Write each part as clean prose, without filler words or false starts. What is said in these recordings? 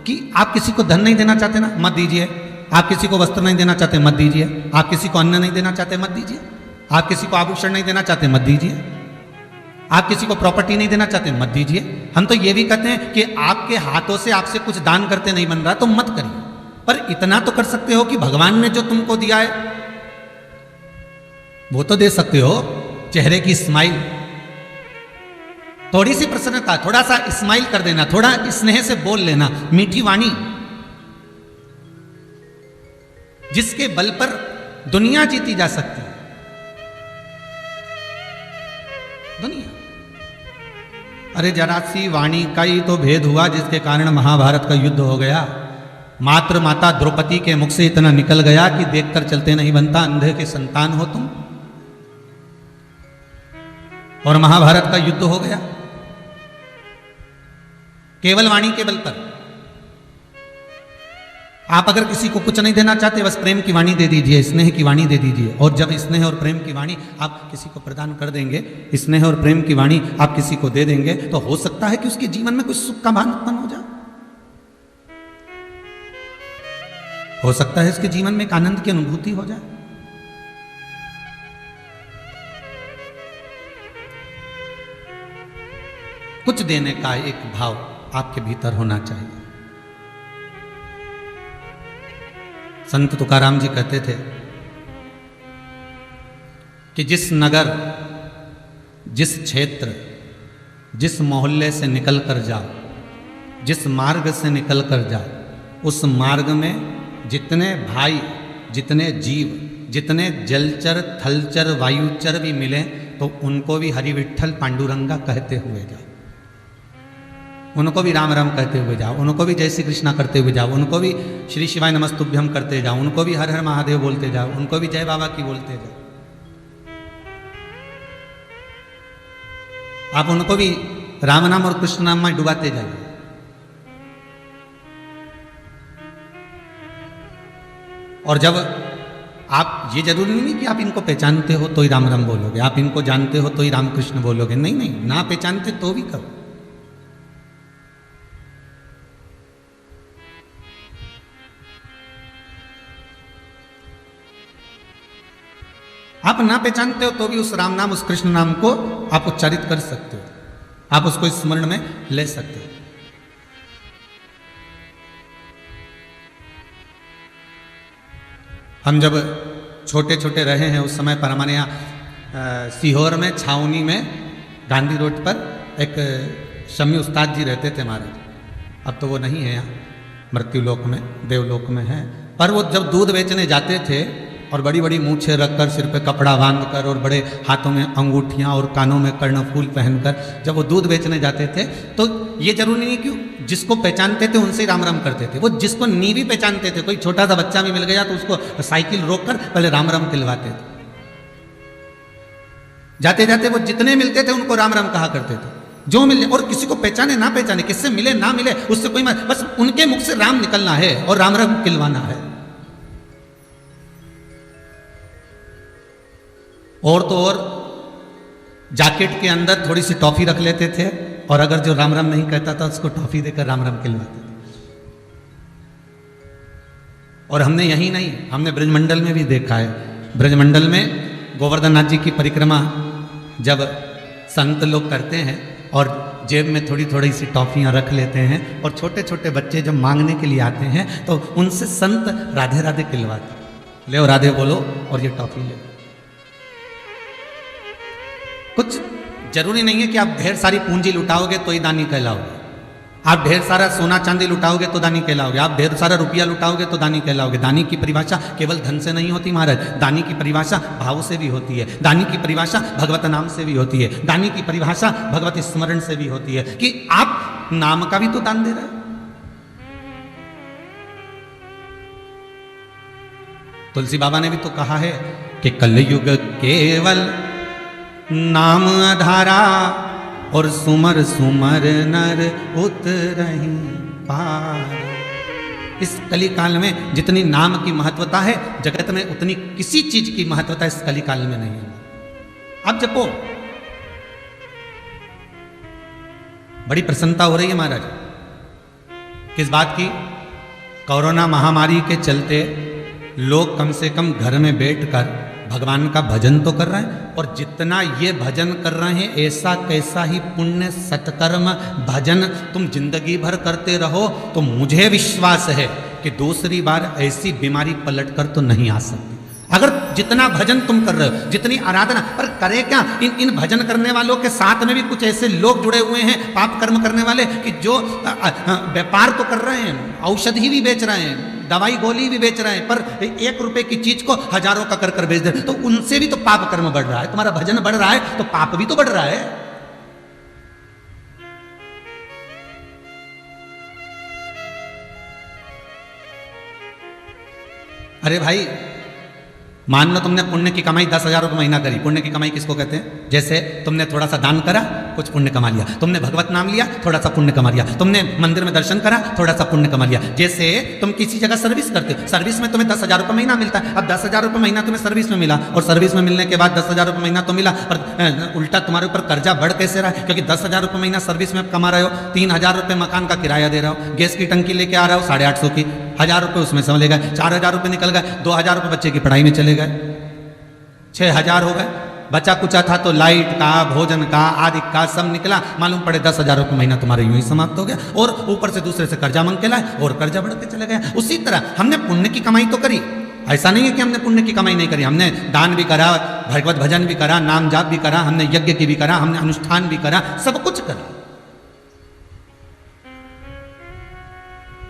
कि आप किसी को धन नहीं देना चाहते ना, मत दीजिए। आप किसी को वस्त्र नहीं देना चाहते, मत दीजिए। आप किसी को अन्न नहीं देना चाहते, मत दीजिए। आप किसी को आभूषण नहीं देना चाहते, मत दीजिए। आप किसी को प्रॉपर्टी नहीं देना चाहते, मत दीजिए। हम तो ये भी कहते हैं कि आपके हाथों से आपसे कुछ दान करते नहीं बन रहा तो मत करिए, पर इतना तो कर सकते हो कि भगवान ने जो तुमको दिया है वो तो दे सकते हो। चेहरे की स्माइल, थोड़ी सी प्रसन्नता, थोड़ा सा स्माइल कर देना, थोड़ा स्नेह से बोल लेना, मीठी वाणी, जिसके बल पर दुनिया जीती जा सकती है। दुनिया, अरे जरा सी वाणी का ही तो भेद हुआ जिसके कारण महाभारत का युद्ध हो गया। मात्र माता द्रौपदी के मुख से इतना निकल गया कि देखकर चलते नहीं बनता, अंधे के संतान हो तुम, और महाभारत का युद्ध हो गया केवल वाणी के बल पर। आप अगर किसी को कुछ नहीं देना चाहते, बस प्रेम की वाणी दे दीजिए, स्नेह की वाणी दे दीजिए। और जब स्नेह और प्रेम की वाणी आप किसी को प्रदान कर देंगे, स्नेह और प्रेम की वाणी आप किसी को दे देंगे, तो हो सकता है कि उसके जीवन में कुछ सुख का भान उत्पन्न हो जाए। हो सकता है उसके जीवन में एक आनंद की अनुभूति हो जाए। कुछ देने का एक भाव आपके भीतर होना चाहिए। संत तुकाराम जी कहते थे कि जिस नगर, जिस क्षेत्र, जिस मोहल्ले से निकल कर जाओ, जिस मार्ग से निकल कर जाओ, उस मार्ग में जितने भाई, जितने जीव, जितने जलचर, थलचर, वायुचर भी मिले तो उनको भी हरि विठ्ठल पांडुरंगा कहते हुए जाओ, उनको भी राम राम कहते हुए जाओ, उनको भी जय श्री कृष्णा करते हुए जाओ, उनको भी श्री शिवाय नमस्तुभ्यम करते जाओ, उनको भी हर हर महादेव बोलते जाओ, उनको भी जय बाबा की बोलते जाओ। आप उनको भी राम नाम और कृष्ण नाम में डुबाते जाइए। और जब आप, ये जरूरी नहीं कि आप इनको पहचानते हो तो ही राम राम बोलोगे, आप इनको जानते हो तो ही राम कृष्ण बोलोगे, नहीं नहीं, ना पहचानते तो भी करो। आप ना पहचानते हो तो भी उस राम नाम, उस कृष्ण नाम को आप उच्चारित कर सकते हो, आप उसको स्मरण में ले सकते हो। हम जब छोटे छोटे रहे हैं उस समय पर हमारे यहाँ सीहोर में, छावनी में, गांधी रोड पर एक शमी उस्ताद जी रहते थे हमारे। अब तो वो नहीं है यहाँ, मृत्यु लोक में, देवलोक में है। पर वो जब दूध बेचने जाते थे और बड़ी बड़ी मूछें रखकर, सिर पे कपड़ा बांधकर और बड़े हाथों में अंगूठियां और कानों में कर्णफूल पहनकर जब वो दूध बेचने जाते थे, तो ये जरूरी नहीं कि जिसको पहचानते थे उनसे राम राम करते थे। वो जिसको नहीं भी पहचानते थे, कोई छोटा सा बच्चा भी मिल गया तो उसको साइकिल रोककर पहले राम राम खिलवाते थे। जाते जाते वो जितने मिलते थे उनको राम राम कहा करते थे, जो मिले। और किसी को पहचाने ना पहचाने, किससे मिले ना मिले, उससे कोई मत, बस उनके मुख से राम निकलना है और राम राम खिलवाना है। और तो और जैकेट के अंदर थोड़ी सी टॉफी रख लेते थे, और अगर जो राम राम नहीं कहता था उसको टॉफी देकर राम राम खिलवाते थे। और हमने यही नहीं, हमने ब्रजमंडल में भी देखा है। ब्रजमंडल में गोवर्धन नाथ जी की परिक्रमा जब संत लोग करते हैं और जेब में थोड़ी थोड़ी सी टॉफियां रख लेते हैं, और छोटे छोटे बच्चे जब मांगने के लिए आते हैं तो उनसे संत राधे राधे खिलवाते, ले राधे बोलो और ये टॉफी ले। कुछ जरूरी नहीं है कि आप ढेर सारी पूंजी लुटाओगे तो ही दानी कहलाओगे, आप ढेर सारा सोना चांदी लुटाओगे तो दानी कहलाओगे, आप ढेर सारा रुपया लुटाओगे तो दानी कहलाओगे। दानी की परिभाषा केवल धन से नहीं होती महाराज, दानी की परिभाषा भाव से भी होती है, दानी की परिभाषा भगवत नाम से भी होती है, दानी की परिभाषा भगवत स्मरण से भी होती है कि आप नाम का भी तो दान दे रहे हैं। तुलसी बाबा ने भी तो कहा है कि कलयुग केवल नाम आधारा, और सुमर सुमर नर उतरहि पार। इस कली काल में जितनी नाम की महत्वता है जगत में, उतनी किसी चीज की महत्वता इस कली काल में नहीं है। अब जपो, बड़ी प्रसन्नता हो रही है महाराज। किस बात की? कोरोना महामारी के चलते लोग कम से कम घर में बैठकर भगवान का भजन तो कर रहे हैं, और जितना ये भजन कर रहे हैं ऐसा कैसा ही पुण्य सत्कर्म भजन तुम जिंदगी भर करते रहो तो मुझे विश्वास है कि दूसरी बार ऐसी बीमारी पलट कर तो नहीं आ सकती। अगर जितना भजन तुम कर रहे हो, जितनी आराधना, पर करे क्या? इन भजन करने वालों के साथ में भी कुछ ऐसे लोग जुड़े हुए हैं पाप कर्म करने वाले कि जो व्यापार तो कर रहे हैं, औषधि भी बेच रहे हैं, दवाई गोली भी बेच रहे हैं, पर 1 रुपए की चीज को हजारों का कर बेच दे, तो उनसे भी तो पाप कर्म बढ़ रहा है। तुम्हारा भजन बढ़ रहा है तो पाप भी तो बढ़ रहा है। अरे भाई, मान लो तुमने पुण्य की कमाई 10,000 रुपये महीना करी। पुण्य की कमाई किसको कहते हैं? जैसे तुमने थोड़ा सा दान करा, कुछ पुण्य कमा लिया। तुमने भगवत नाम लिया, थोड़ा सा पुण्य कमा लिया। तुमने मंदिर में दर्शन करा, थोड़ा सा पुण्य कमा लिया। जैसे तुम किसी जगह सर्विस करते हो, सर्विस में तुम्हें 10,000 रुपये महीना मिलता है। अब 10,000 रुपये महीना तुम्हें सर्विस में मिला, और सर्विस में मिलने के बाद 10,000 रुपये महीना तो मिला, पर उल्टा तुम्हारे ऊपर कर्जा बढ़ कैसे रहा है? क्योंकि 10,000 रुपये महीना सर्विस में कमा रहे हो, 3,000 रुपये मकान का किराया दे रहे हो, गैस की टंकी लेके आ रहे हो 850 की, 1,000 रुपये उसमें समझ गए, 4,000 रुपये निकल गए, 2,000 रुपये बच्चे की पढ़ाई में चले गए, 6,000 हो गए। बचा कुचा था तो लाइट का, भोजन का, आदि का सब निकला, मालूम पड़े 10,000 रुपये महीना तुम्हारे यूं ही समाप्त हो गया, और ऊपर से दूसरे से कर्जा मांग के लाए और कर्जा बढ़ते चले गए। उसी तरह हमने पुण्य की कमाई तो करी, ऐसा नहीं है कि हमने पुण्य की कमाई नहीं करी। हमने दान भी करा, भगवत भजन भी करा, नाम जाप भी करा, हमने यज्ञ की भी करा, हमने अनुष्ठान भी करा, सब कुछ करा।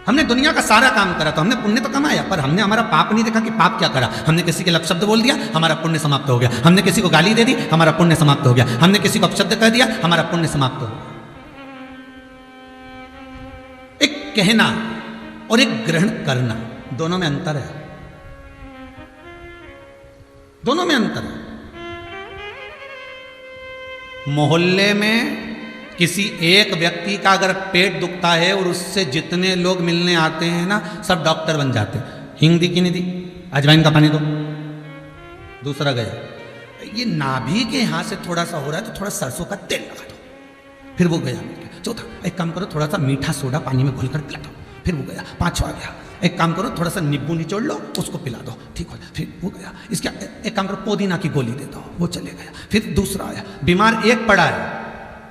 हमने दुनिया का सारा काम करा, तो हमने पुण्य तो कमाया, पर हमने हमारा पाप नहीं देखा कि पाप क्या करा। हमने किसी के अपशब्द बोल दिया, हमारा पुण्य समाप्त हो गया। हमने किसी को गाली दे दी, हमारा पुण्य समाप्त हो गया। हमने किसी को अपशब्द कह दिया, हमारा पुण्य समाप्त हो गया। एक कहना और एक ग्रहण करना, दोनों में अंतर है, दोनों में अंतर है। मोहल्ले में किसी एक व्यक्ति का अगर पेट दुखता है और उससे जितने लोग मिलने आते हैं ना, सब डॉक्टर बन जाते हैं। हिंग दी कि नहीं दी? अजवाइन का पानी दो। दूसरा गया, ये नाभि के यहां से थोड़ा सा हो रहा है तो थोड़ा सरसों का तेल लगा दो, फिर वो गया। चौथा, एक काम करो, थोड़ा सा मीठा सोडा पानी में घोल कर पिला दो, फिर वो गया। पांचवा गया, एक काम करो, थोड़ा सा नींबू निचोड़ लो, उसको पिला दो, ठीक हो, फिर वो गया। इसका एक काम करो, पुदीना की गोली दे दो, वो चले गया। फिर दूसरा आया, बीमार एक पड़ा है,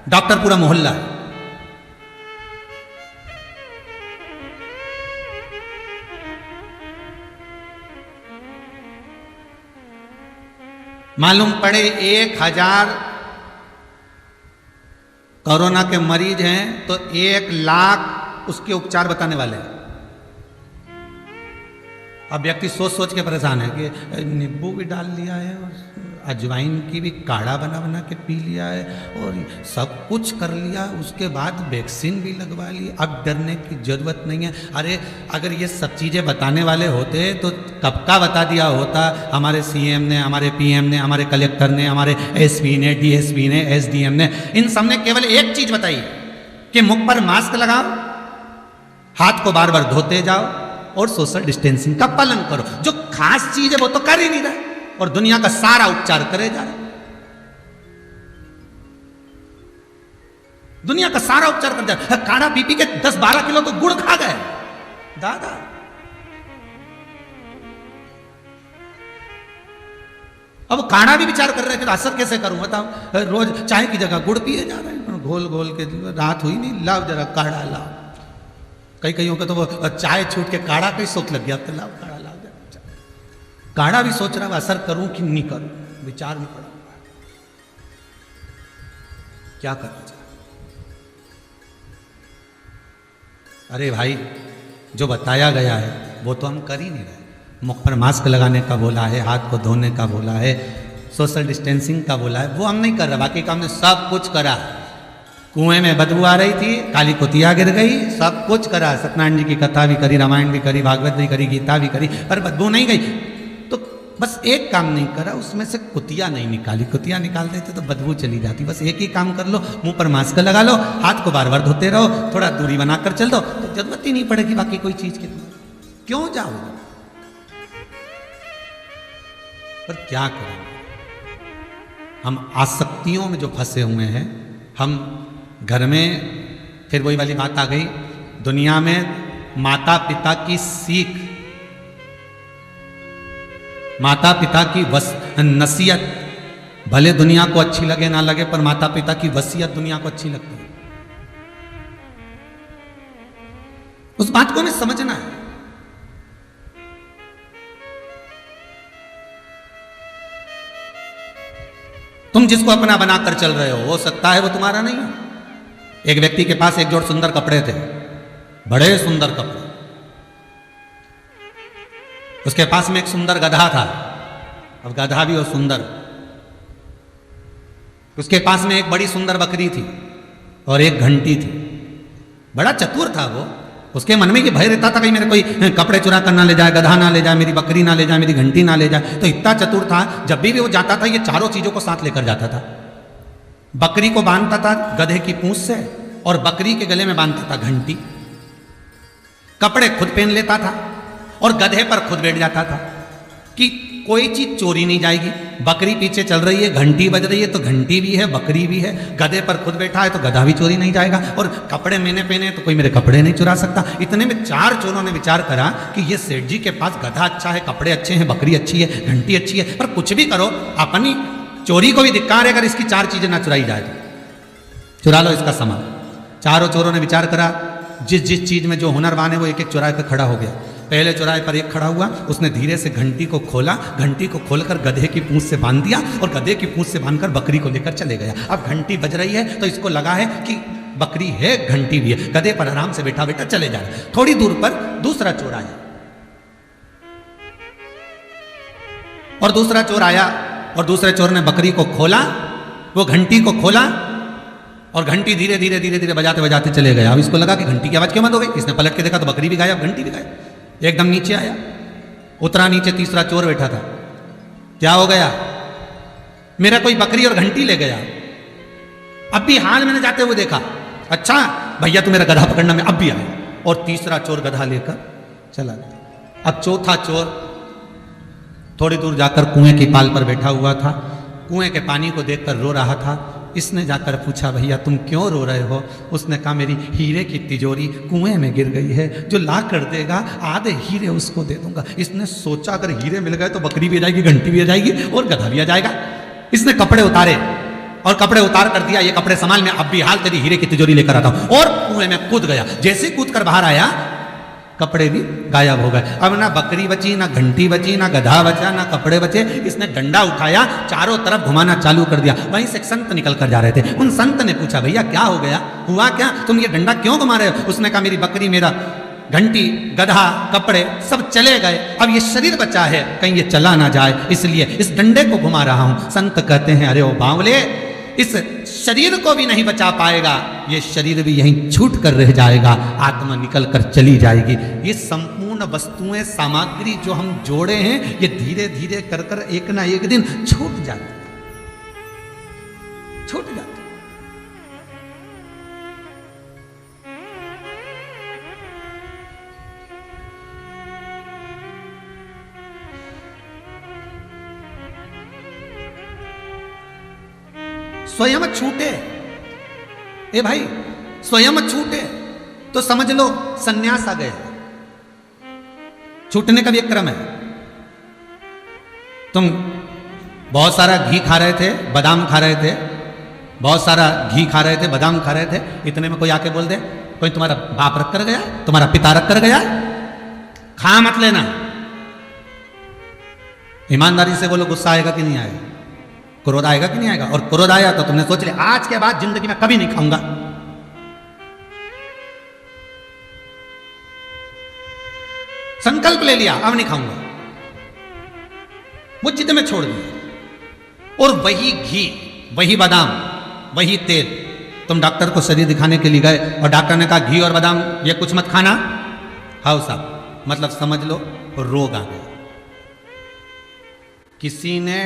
डॉक्टर पूरा मोहल्ला है। मालूम पड़े 1,000 कोरोना के मरीज हैं तो 1 लाख उसके उपचार बताने वाले हैं। अब व्यक्ति सोच सोच के परेशान है कि नींबू भी डाल लिया है और अजवाइन की भी काढ़ा बना बना के पी लिया है और सब कुछ कर लिया, उसके बाद वैक्सीन भी लगवा ली, अब डरने की जरूरत नहीं है। अरे अगर ये सब चीज़ें बताने वाले होते तो कब का बता दिया होता। हमारे सीएम ने, हमारे पीएम ने, हमारे कलेक्टर ने, हमारे एसपी ने, डीएसपी ने, एसडीएम ने, इन सब ने केवल एक चीज बताई कि मुख पर मास्क लगाओ, हाथ को बार बार धोते जाओ और सोशल डिस्टेंसिंग का पालन करो। जो खास चीज है वो तो कर ही नहीं रहा और दुनिया का सारा उपचार करे जा रहा। दुनिया का सारा उपचार कर जा रहा। काढ़ा पी पी के 10-12 किलो तो गुड़ खा गए दादा। अब काढ़ा भी विचार कर रहे थे असर कैसे करूं बताओ। रोज चाय की जगह गुड़ पिए जा रहे हैं, घोल घोल के, रात हुई नहीं, लाओ जरा काढ़ा लाओ। कईयों का तो वो चाय छूट के काढ़ा का ही सोच लग गया, तो लाओ काढ़ा लाओ। काढ़ा भी सोच रहा है असर करूं कि नहीं करूं, विचार नहीं पड़ा क्या करना चाहिए। अरे भाई जो बताया गया है वो तो हम कर ही नहीं रहे। मुख पर मास्क लगाने का बोला है, हाथ को धोने का बोला है, सोशल डिस्टेंसिंग का बोला है, वो हम नहीं कर रहे। बाकी का हमने सब कुछ करा। कुएं में बदबू आ रही थी, काली कुतिया गिर गई, सब कुछ करा। सत्यनारायण जी की कथा भी करी, रामायण भी करी, भागवत भी करी, गीता भी करी, पर बदबू नहीं गई। तो बस एक काम नहीं करा, उसमें से कुतिया नहीं निकाली। कुतिया निकाल देते तो बदबू चली जाती। बस एक ही काम कर लो, मुंह पर मास्क लगा लो, हाथ को बार बार धोते रहो, थोड़ा दूरी बनाकर चल दो, तो जरूरत ही नहीं पड़ेगी बाकी कोई चीज की। क्यों जाओ? पर क्या करें, हम आसक्तियों में जो फंसे हुए हैं। हम घर में, फिर वही वाली बात आ गई, दुनिया में माता पिता की सीख, माता पिता की नसीहत, भले दुनिया को अच्छी लगे ना लगे, पर माता पिता की वसीयत दुनिया को अच्छी लगती है। उस बात को हमें समझना है। तुम जिसको अपना बनाकर चल रहे हो सकता है वो तुम्हारा नहीं हो। एक व्यक्ति के पास एक जोड़ सुंदर कपड़े थे, बड़े सुंदर कपड़े। उसके पास में एक सुंदर गधा था, अब गधा भी हो सुंदर। उसके पास में एक बड़ी सुंदर बकरी थी और एक घंटी थी। बड़ा चतुर था वो। उसके मन में ये भय रहता था कहीं मेरे कोई कपड़े चुरा कर ना ले जाए, गधा ना ले जाए, मेरी बकरी ना ले जाए, मेरी घंटी ना ले जाए। तो इतना चतुर था, जब भी वो जाता था ये चारों चीजों को साथ लेकर जाता था। बकरी को बांधता था गधे की पूंछ से और बकरी के गले में बांधता था घंटी। कपड़े खुद पहन लेता था और गधे पर खुद बैठ जाता था कि कोई चीज चोरी नहीं जाएगी। बकरी पीछे चल रही है, घंटी बज रही है, तो घंटी भी है, बकरी भी है। गधे पर खुद बैठा है तो गधा भी चोरी नहीं जाएगा। और कपड़े मैंने पहने तो कोई मेरे कपड़े नहीं चुरा सकता। इतने में 4 चोरों ने विचार करा कि ये सेठ जी के पास गधा अच्छा है, कपड़े अच्छे हैं, बकरी अच्छी है, घंटी अच्छी है, पर कुछ भी करो अपनी चोरी को भी धिक्कार है अगर इसकी 4 चीजें ना चुराई जाए तो। चुरा लो इसका सामान। चारों चोरों ने विचार करा, जिस जिस चीज में जो हुनरवान है वो एक एक चौराहे पर खड़ा हो गया। पहले चौराहे पर एक खड़ा हुआ, उसने धीरे से घंटी को खोला, घंटी को खोलकर गधे की पूंछ से बांध दिया और गधे की पूंछ से बांधकर बकरी को लेकर चले गया। अब घंटी बज रही है तो इसको लगा है कि बकरी है, घंटी भी है। गधे पर आराम से बैठा बैठा चले जा रहे। थोड़ी दूर पर दूसरा चोर आया और दूसरा चोर आया और दूसरे चोर ने बकरी को खोला, वो घंटी को खोला और घंटी धीरे धीरे धीरे धीरे बजाते बजाते चले गया। अब इसको लगा कि घंटी की आवाज क्यों बंद हो गई। इसने पलट के देखा तो बकरी भी गायब, घंटी भी गायब। एकदम नीचे आया, उतरा नीचे, तीसरा चोर बैठा था। क्या हो गया? मेरा कोई बकरी और घंटी ले गया। अब भी हाल मैंने जाते हुए देखा। अच्छा भैया तू मेरा गधा पकड़ना में अब भी आया। और तीसरा चोर गधा लेकर चला गया। अब चौथा चोर थोड़ी दूर जाकर कुएं की पाल पर बैठा हुआ था। कुएं के पानी को देखकर रो रहा था। इसने जाकर पूछा भैया तुम क्यों रो रहे हो? उसने कहा मेरी हीरे की तिजोरी कुएं में गिर गई है, जो ला कर देगा आधे हीरे उसको दे दूंगा। इसने सोचा अगर हीरे मिल गए तो बकरी भी आ जाएगी, घंटी भी आ जाएगी और गधा भी आ जाएगा। इसने कपड़े उतारे और कपड़े उतार कर दिया, ये कपड़े संभाल, मैं अब भी हाल तेरी हीरे की तिजोरी लेकर आता हूं। और कुएं में कूद गया। जैसे कूद कर बाहर आया कपड़े भी गायब हो गए। अब ना बकरी बची, ना घंटी बची, ना गधा बचा, ना कपड़े बचे। इसने डंडा उठाया, चारों तरफ घुमाना चालू कर दिया। वहीं से एक संत निकल कर जा रहे थे। उन संत ने पूछा भैया क्या हो गया, हुआ क्या, तुम ये डंडा क्यों घुमा रहे हो? उसने कहा मेरी बकरी, मेरा घंटी, गधा, कपड़े सब चले गए, अब ये शरीर बचा है, कहीं ये चला ना जाए, इसलिए इस डंडे को घुमा रहा हूं। संत कहते हैं अरे ओ बावले, इस शरीर को भी नहीं बचा पाएगा, ये शरीर भी यहीं छूट कर रह जाएगा, आत्मा निकल कर चली जाएगी। ये संपूर्ण वस्तुएं, सामग्री जो हम जोड़े हैं, ये धीरे धीरे कर कर एक ना एक दिन छूट जाती, छूट जाती। स्वयं छूटे, ए भाई स्वयं छूटे तो समझ लो सन्यास आ गए। छूटने का भी एक क्रम है। तुम बहुत सारा घी खा रहे थे, बादाम खा रहे थे, बहुत सारा घी खा रहे थे, बादाम खा रहे थे, इतने में कोई आके बोल दे कोई तुम्हारा बाप रख कर गया, तुम्हारा पिता रख कर गया, खा मत लेना। ईमानदारी से बोलो गुस्सा आएगा कि नहीं आएगा? क्रोध आएगा कि नहीं आएगा? और क्रोध आया तो तुमने सोच लिया आज के बाद जिंदगी में कभी नहीं खाऊंगा। संकल्प ले लिया अब नहीं खाऊंगा, वो जिद में छोड़ दिया। और वही घी, वही बादाम, वही तेल, तुम डॉक्टर को शरीर दिखाने के लिए गए और डॉक्टर ने कहा घी और बादाम ये कुछ मत खाना, हाउ साहब, मतलब समझ लो रोग आ गया। किसी ने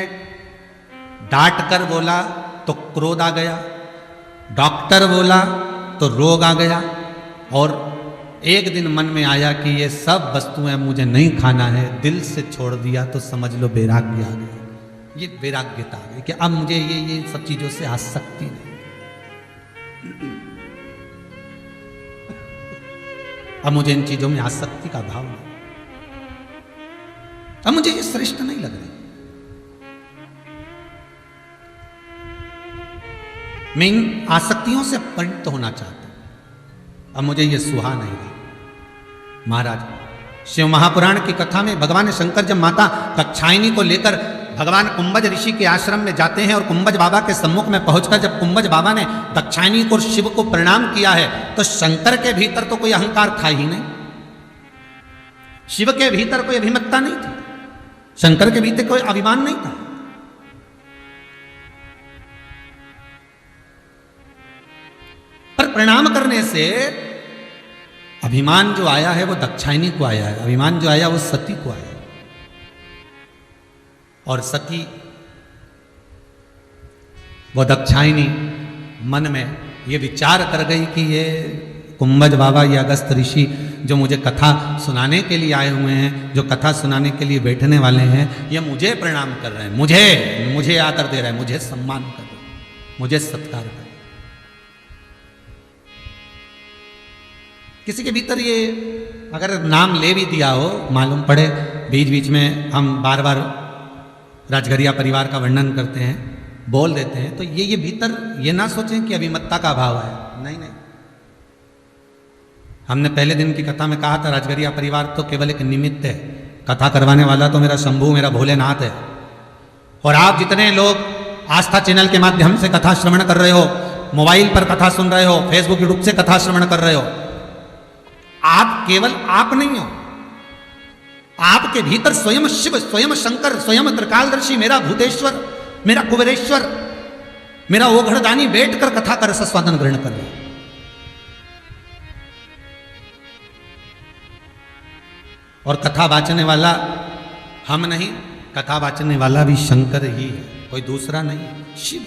डांट कर बोला तो क्रोध आ गया, डॉक्टर बोला तो रोग आ गया, और एक दिन मन में आया कि ये सब वस्तुएं मुझे नहीं खाना है, दिल से छोड़ दिया तो समझ लो वैराग्य आ गया। ये वैराग्यता आ गई कि अब मुझे ये सब चीजों से आसक्ति नहीं। अब मुझे इन चीजों में आसक्ति का भाव नहीं, अब मुझे ये श्रेष्ठ नहीं लग रही। मैं इन आसक्तियों से परिणत होना चाहता हूं, अब मुझे ये सुहा नहीं रहा। महाराज, शिव महापुराण की कथा में भगवान शंकर जब माता दाक्षायणी को लेकर भगवान कुंभज ऋषि के आश्रम में जाते हैं और कुंभज बाबा के सम्मुख में पहुंचकर जब कुंभज बाबा ने दाक्षायणी को शिव को प्रणाम किया है, तो शंकर के भीतर तो कोई अहंकार था ही नहीं, शिव के भीतर कोई अभिमत्ता नहीं थी, शंकर के भीतर कोई अभिमान नहीं था। पर प्रणाम करने से अभिमान जो आया है वो दाक्षायणी को आया है, अभिमान जो आया वो सती को आया। और सती वो दाक्षायणी मन में ये विचार कर गई कि ये कुंभज बाबा, ये अगस्त ऋषि जो मुझे कथा सुनाने के लिए आए हुए हैं, जो कथा सुनाने के लिए बैठने वाले हैं, ये मुझे प्रणाम कर रहे हैं, मुझे आदर दे रहे हैं, मुझे सम्मान कर रहे हैं, मुझे सत्कार कर रहे हैं। किसी के भीतर ये अगर नाम ले भी दिया हो, मालूम पड़े, बीच बीच में हम बार बार राजघरिया परिवार का वर्णन करते हैं, बोल देते हैं, तो ये भीतर ये ना सोचें कि अभिमत्ता का भाव है। नहीं नहीं, हमने पहले दिन की कथा में कहा था राजघरिया परिवार तो केवल एक निमित्त है, कथा करवाने वाला तो मेरा शंभू, मेरा भोलेनाथ है। और आप जितने लोग आस्था चैनल के माध्यम से कथा श्रवण कर रहे हो, मोबाइल पर कथा सुन रहे हो, फेसबुक यूट्यूब से कथा श्रवण कर रहे हो, आप केवल आप नहीं हो, आपके भीतर स्वयं शिव, स्वयं शंकर, स्वयं त्रिकालदर्शी, मेरा भूतेश्वर, मेरा कुबेरेश्वर, मेरा ओघड़दानी बैठकर कथा कर रसास्वादन ग्रहण कर रहे हैं। और कथा वाचने वाला हम नहीं, कथा वाचने वाला भी शंकर ही है, कोई दूसरा नहीं, शिव,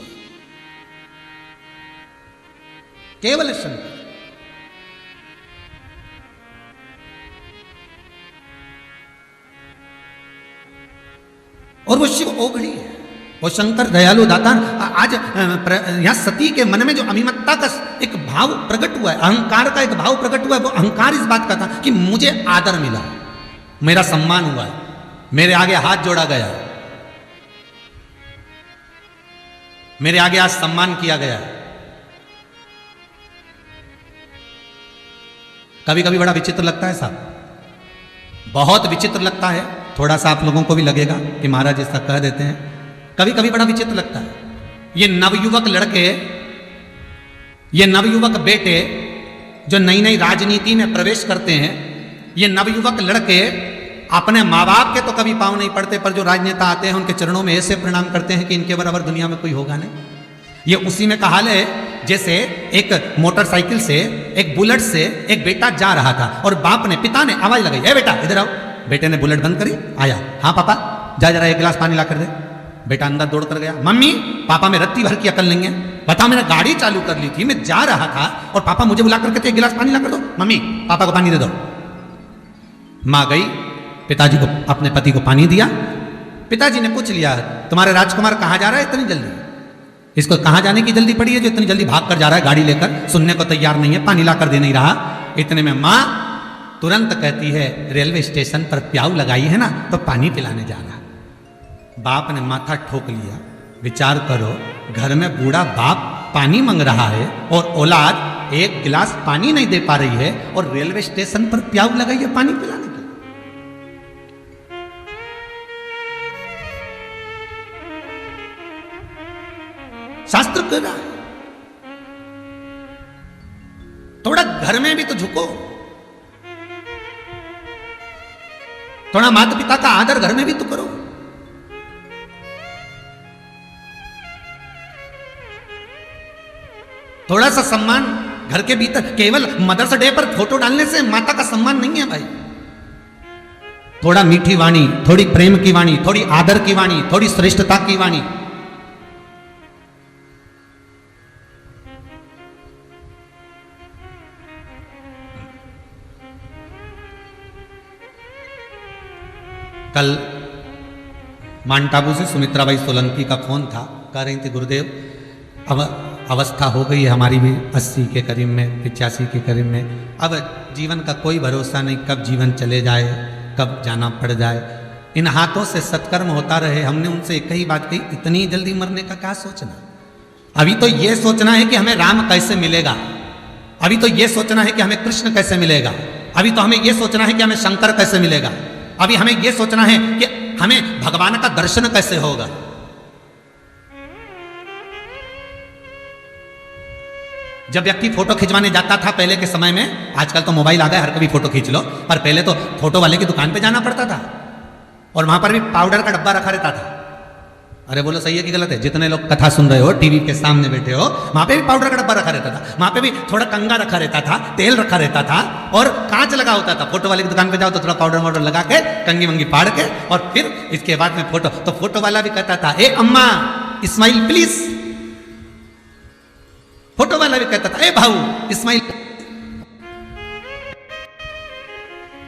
केवल शंकर। और वो शिव ओघड़ी है, वो शंकर दयालु दाता। आज यहां सती के मन में जो अभिमत्ता का एक भाव प्रकट हुआ है, अहंकार का एक भाव प्रकट हुआ है, वो अहंकार इस बात का था कि मुझे आदर मिला, मेरा सम्मान हुआ है, मेरे आगे हाथ जोड़ा गया, मेरे आगे आज सम्मान किया गया। कभी कभी बड़ा विचित्र लगता है साहब, बहुत विचित्र लगता है, थोड़ा सा आप लोगों को भी लगेगा कि महाराज ऐसा कह देते हैं, कभी कभी बड़ा विचित्र लगता है। ये नवयुवक लड़के, ये नवयुवक बेटे जो नई नई राजनीति में प्रवेश करते हैं, ये नवयुवक लड़के अपने माँ बाप के तो कभी पाँव नहीं पड़ते, पर जो राजनेता आते हैं उनके चरणों में ऐसे प्रणाम करते हैं कि इनके बराबर दुनिया में कोई होगा नहीं। ये उसी में कहा ले जैसे एक मोटरसाइकिल से, एक बुलेट से एक बेटा जा रहा था और बाप ने, पिता ने आवाज लगाई, ए बेटा इधर आओ। बेटे ने बुलेट बंद करी, आया, हाँ पापा जा जरा एक गिलास पानी ला कर दे। बेटा अंदर दौड़ कर गया, मम्मी पापा में रत्ती भर की अकल नहीं है, बता मैंने गाड़ी चालू कर ली थी, मैं जा रहा था और पापा मुझे बुला कर कहते एक गिलास पानी ला कर दो, मम्मी पापा को पानी दे दो। माँ गई, पिताजी को, अपने पति को पानी दिया। पिताजी ने पूछ लिया, तुम्हारे राजकुमार कहाँ जा रहा है इतनी जल्दी, इसको कहाँ जाने की जल्दी पड़ी है जो इतनी जल्दी भाग कर जा रहा है गाड़ी लेकर, सुनने को तैयार नहीं है, पानी ला कर दे नहीं रहा। इतने में माँ तुरंत कहती है, रेलवे स्टेशन पर प्याऊ लगाई है ना तो पानी पिलाने जा रहा। बाप ने माथा ठोक लिया। विचार करो, घर में बूढ़ा बाप पानी मांग रहा है और औलाद एक गिलास पानी नहीं दे पा रही है और रेलवे स्टेशन पर प्याऊ लगाई है पानी पिलाने के लिए। शास्त्र कह रहा है थोड़ा घर में भी तो झुको, थोड़ा माता पिता का आदर घर में भी तो करो। थोड़ा सा सम्मान घर के भीतर, केवल मदर्स डे पर फोटो डालने से माता का सम्मान नहीं है भाई। थोड़ा मीठी वाणी, थोड़ी प्रेम की वाणी, थोड़ी आदर की वाणी, थोड़ी श्रेष्ठता की वाणी। कल माउंट आबू से सुमित्राबाई सोलंकी का फोन था, कह रही थी गुरुदेव अब अवस्था हो गई है हमारी भी 80 के करीब में, 85 के करीब में। अब जीवन का कोई भरोसा नहीं, कब जीवन चले जाए, कब जाना पड़ जाए। इन हाथों से सत्कर्म होता रहे। हमने उनसे एक ही बात कही, इतनी जल्दी मरने का क्या सोचना। अभी तो ये सोचना है कि हमें राम कैसे मिलेगा, अभी तो ये सोचना है कि हमें कृष्ण कैसे मिलेगा, अभी तो हमें ये सोचना है कि हमें शंकर कैसे मिलेगा, अभी हमें ये सोचना है कि हमें भगवान का दर्शन कैसे होगा। जब व्यक्ति फोटो खिंचवाने जाता था पहले के समय में, आजकल तो मोबाइल आ गया, हर कभी फोटो खींच लो, पर पहले तो फोटो वाले की दुकान पे जाना पड़ता था और वहां पर भी पाउडर का डब्बा रखा रहता था। अरे बोलो सही है कि गलत है? जितने लोग कथा सुन रहे हो, टीवी के सामने बैठे हो, वहां पे भी पाउडर का डब्बा रखा रहता था, वहां पे भी थोड़ा कंगा रखा रहता था, तेल रखा रहता था और कांच लगा होता था। फोटो वाले की दुकान पे जाओ तो थोड़ा पाउडर वाउडर लगा के कंगी वंगी फाड़ के और फिर इसके बाद में फोटो। तो फोटो वाला भी कहता था, ए अम्मा स्माइल प्लीज। फोटो वाला भी कहता था, ए भाऊ स्माइल।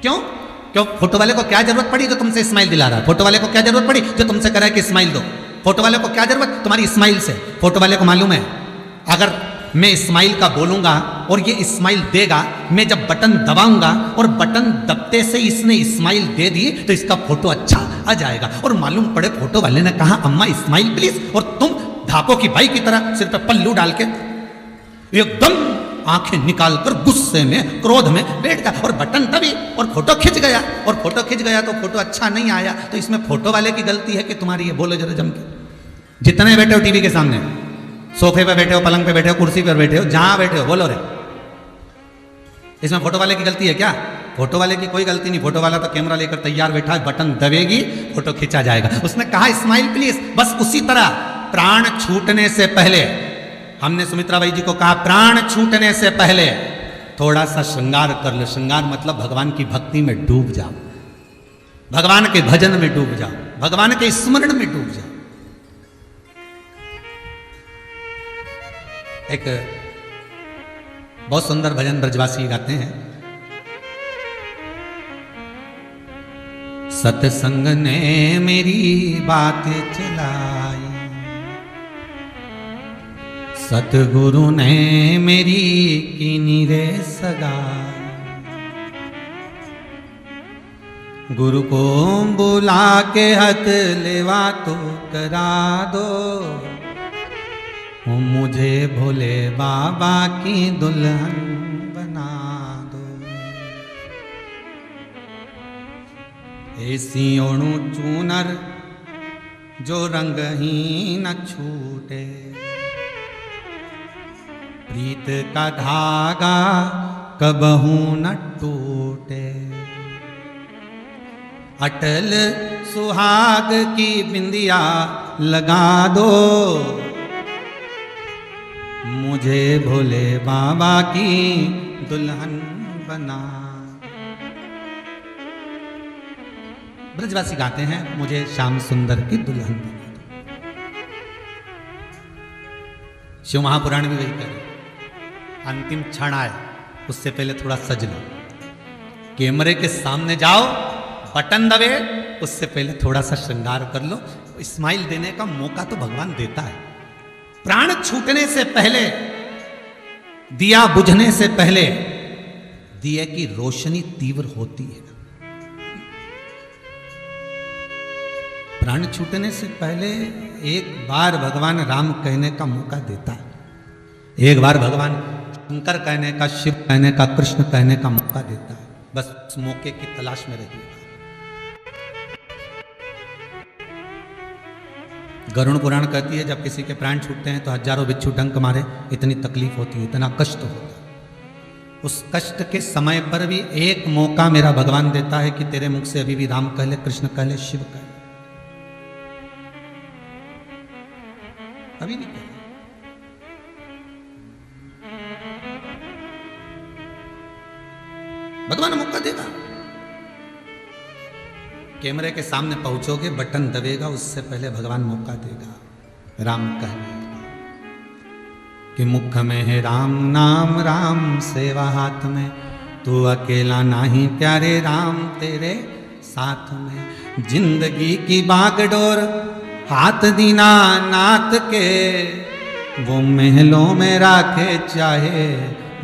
क्यों? क्यों? फोटो वाले को क्या जरूरत पड़ी जो तुमसे स्माइल दिला रहा है? फोटो वाले को क्या जरूरत पड़ी जो तुमसे कह रहा है कि स्माइल दो? फोटो वाले को क्या जरूरत तुम्हारी स्माइल से? फोटो वाले को मालूम है अगर मैं स्माइल का बोलूंगा और ये स्माइल देगा, मैं जब बटन दबाऊंगा और बटन दबते से इसने स्माइल दे दी तो इसका फोटो अच्छा आ जाएगा। और मालूम पड़े फोटो वाले ने कहा अम्मा स्माइल प्लीज, और तुम धापों की बाई की तरह सिर पे पल्लू डाल के एकदम आंखें निकालकर गुस्से में क्रोध में बैठ गया और बटन दबी और फोटो खिंच गया। और फोटो खिंच गया तो फोटो अच्छा नहीं आया, तो इसमें फोटो वाले की गलती है कि तुम्हारी? ये बोलो जरा जम के। जितने बैठे हो टीवी के सामने, सोफे पे बैठे हो, पलंग पे बैठे हो, कुर्सी पर बैठे हो, जहां बैठे हो, बोलो रे, इसमें फोटो वाले की गलती है क्या? फोटो वाले की कोई गलती नहीं। फोटो वाला तो कैमरा लेकर तैयार बैठा है, बटन दबेगी फोटो खींचा जाएगा। उसने कहा स्माइल प्लीज। बस उसी तरह प्राण छूटने से पहले हमने सुमित्रा बाई जी को कहा, प्राण छूटने से पहले थोड़ा सा श्रृंगार कर लो। श्रृंगार मतलब भगवान की भक्ति में डूब जाओ, भगवान के भजन में डूब जाओ, भगवान के स्मरण में डूब जाओ। एक बहुत सुंदर भजन ब्रजवासी गाते हैं, सत्संग ने मेरी बात चलाई, सतगुरु ने मेरी कीनी रे सगाई, गुरु को बुला के हथ लेवा तो करा दो, मुझे भोले बाबा की दुल्हन बना दो। ऐसी ओणु चूनर जो रंग ही न छूटे, प्रीत का धागा कबहू न टूटे, अटल सुहाग की बिंदिया लगा दो, मुझे भोले बाबा की दुल्हन बना। ब्रजवासी गाते हैं, मुझे श्याम सुंदर की दुल्हन बना दो। शिव महापुराण भी वही करे, अंतिम क्षण आए उससे पहले थोड़ा सज लो, कैमरे के सामने जाओ, बटन दबे उससे पहले थोड़ा सा श्रृंगार कर लो। स्माइल देने का मौका तो भगवान देता है। प्राण छूटने से पहले, दिया बुझने से पहले दिए की रोशनी तीव्र होती है। प्राण छूटने से पहले एक बार भगवान राम कहने का मौका देता है, एक बार भगवान शंकर कहने का, शिव कहने का, कृष्ण कहने का मौका देता है। बस उस मौके की तलाश में रहिएगा। गरुड़ पुराण कहती है, जब किसी के प्राण छूटते हैं तो हजारों बिच्छू डंक मारे, इतनी तकलीफ होती है, इतना कष्ट होता है। उस कष्ट के समय पर भी एक मौका मेरा भगवान देता है कि तेरे मुख से अभी भी राम कह ले, कृष्ण कह ले, शिव कह ले, अभी भी कह ले। भगवान मौका देगा। कैमरे के सामने पहुंचोगे, बटन दबेगा, उससे पहले भगवान मौका देगा राम कहने का, कि मुख में है राम नाम, राम सेवा हाथ में, तू अकेला नहीं प्यारे राम तेरे साथ में। जिंदगी की बागडोर हाथ दीना नाथ के, वो महलों में राखे चाहे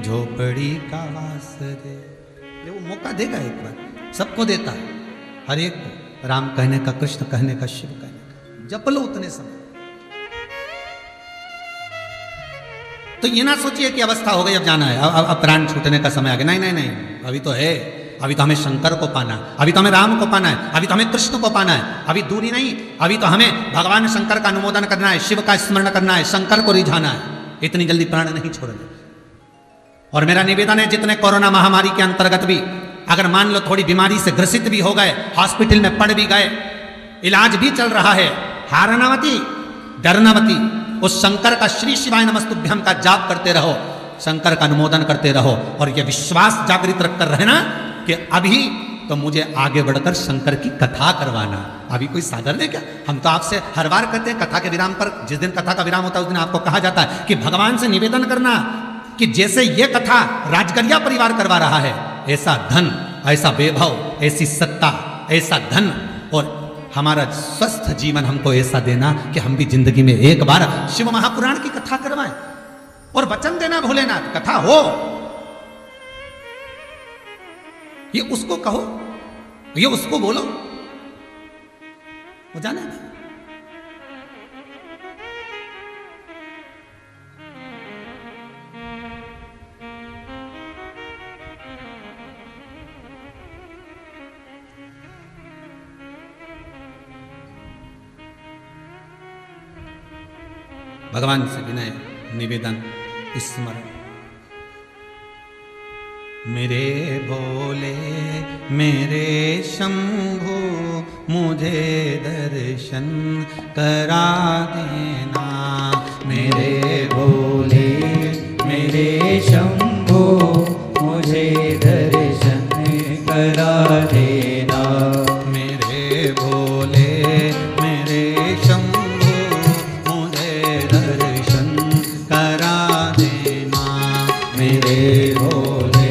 झोपड़ी का वास दे। ये वो मौका देगा एक बार, सबको देता है, हर एक को। राम कहने का, कृष्ण कहने का, शिव कहने का, जप लो उतने समय। तो ये ना सोचिए कि अवस्था हो गई अब जाना है, अब प्राण छूटने का समय आ गया। नहीं नहीं नहीं, अभी तो है, अभी तो हमें शंकर को पाना है, अभी तो हमें राम को पाना है, अभी तो हमें कृष्ण को पाना है, अभी दूरी नहीं, अभी तो हमें भगवान शंकर का अनुमोदन करना है, शिव का स्मरण करना है, शंकर को रिझाना है, इतनी जल्दी प्राण नहीं छोड़ना। और मेरा निवेदन है, जितने कोरोना महामारी के अंतर्गत भी अगर मान लो थोड़ी बीमारी से ग्रसित भी हो गए, हॉस्पिटल में पड़ भी गए, इलाज भी चल रहा है, हारना मती, डरना मती, उस शंकर का श्री शिवाय नमस्तुभ्यम का जाप करते रहो, शंकर का अनुमोदन करते रहो, और यह विश्वास जागृत रखकर रहना कि अभी तो मुझे आगे बढ़कर शंकर की कथा करवाना। अभी कोई साधन है क्या? हम तो आपसे हर बार कहते हैं कथा के विराम पर, जिस दिन कथा का विराम होता है उस दिन आपको कहा जाता है कि भगवान से निवेदन करना कि जैसे ये कथा राजगरिया परिवार करवा रहा है, ऐसा धन, ऐसा वैभव, ऐसी सत्ता, ऐसा धन और हमारा स्वस्थ जीवन हमको ऐसा देना कि हम भी जिंदगी में एक बार शिव महापुराण की कथा करवाएं। और वचन देना भोलेनाथ, कथा हो, ये उसको कहो, ये उसको बोलो, वो जाने ना। भगवान से विनय निवेदन स्मरण। मेरे भोले मेरे शंभु मुझे दर्शन करा देना। मेरे भोले मेरे शंभु मुझे दर्शन करा देना। मेरे भोले मेरे शंभु मुझे दर्शन करा देना। मेरे भोले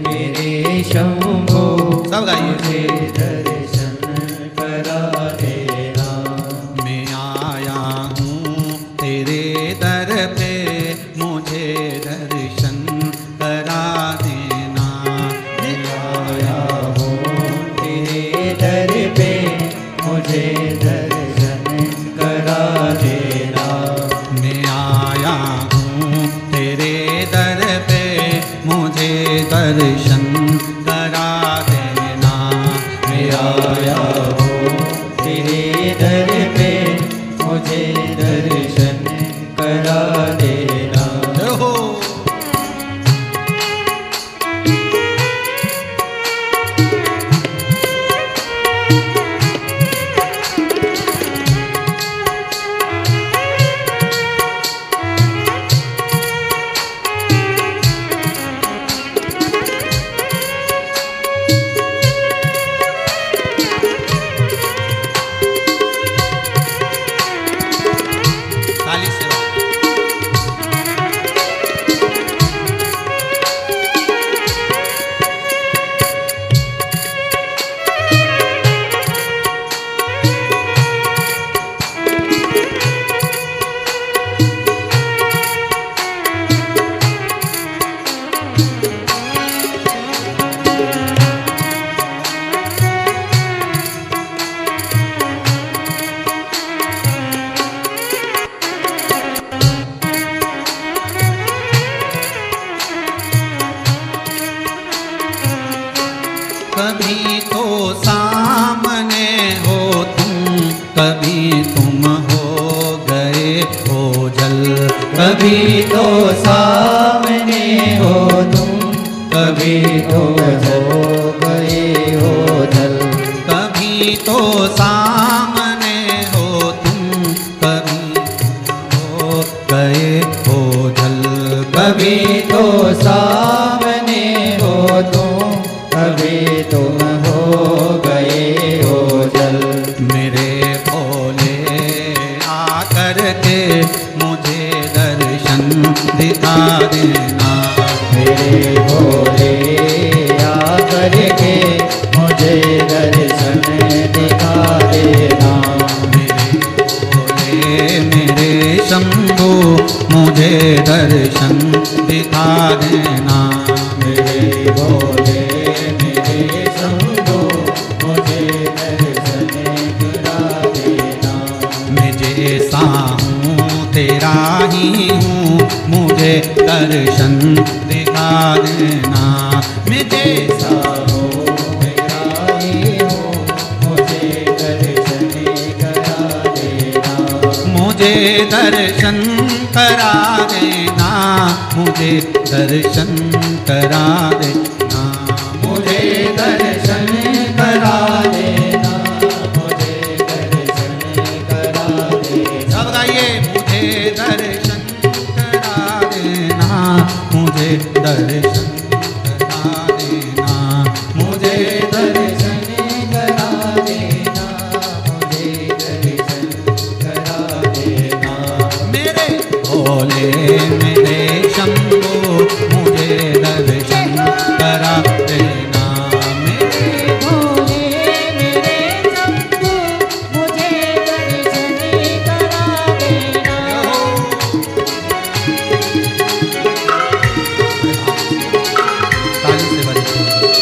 मेरे शंभु सब गाइए दर्शन करा देना। मैं आया हूँ तेरे दर पे मुझे दर्शन करा देना। मैं आया हूँ तेरे दर पे मुझे दर्शन करा देना। मैं आया हूँ तेरे दर पे मुझे दर्शन करा देना। मैं आया हूँ तेरे दर पे मुझे दर्शन करा देना। जय हो। ताली से कभी तो सामने हो तुम, कभी तुम हो गए ओझल। कभी तो सामने हो तुम, कभी तुम हो गए ओझल। कभी तो सामने हो तुम, कभी हो गए ओझल। कभी तो सामने हो तुम, कभी तुम हो गए ओझल। मेरे भोले आकर के मुझे दर्शन दिखा देना। मेरे भोले आकर के मुझे दर्शन दिखा देना। ग्राही हूँ, मुझे दर्शन दिखा देना। मैं जैसा मुझे दर्शन करा देना, मुझे दर्शन करा देना, मुझे दर्शन करा देना, मुझे दर्शन करा देना। सब गाइए, मुझे दर्शन करा देना, मुझे दर्शन करा देना, मुझे दर्शन करा देना, मुझे दर्शन करा देना। मेरे भोले मेरे शंभो, मुझे दर्शन करा देना। मेरे भोले मेरे शंभो, मुझे दर्शन करा देना। ताली से बजाओ।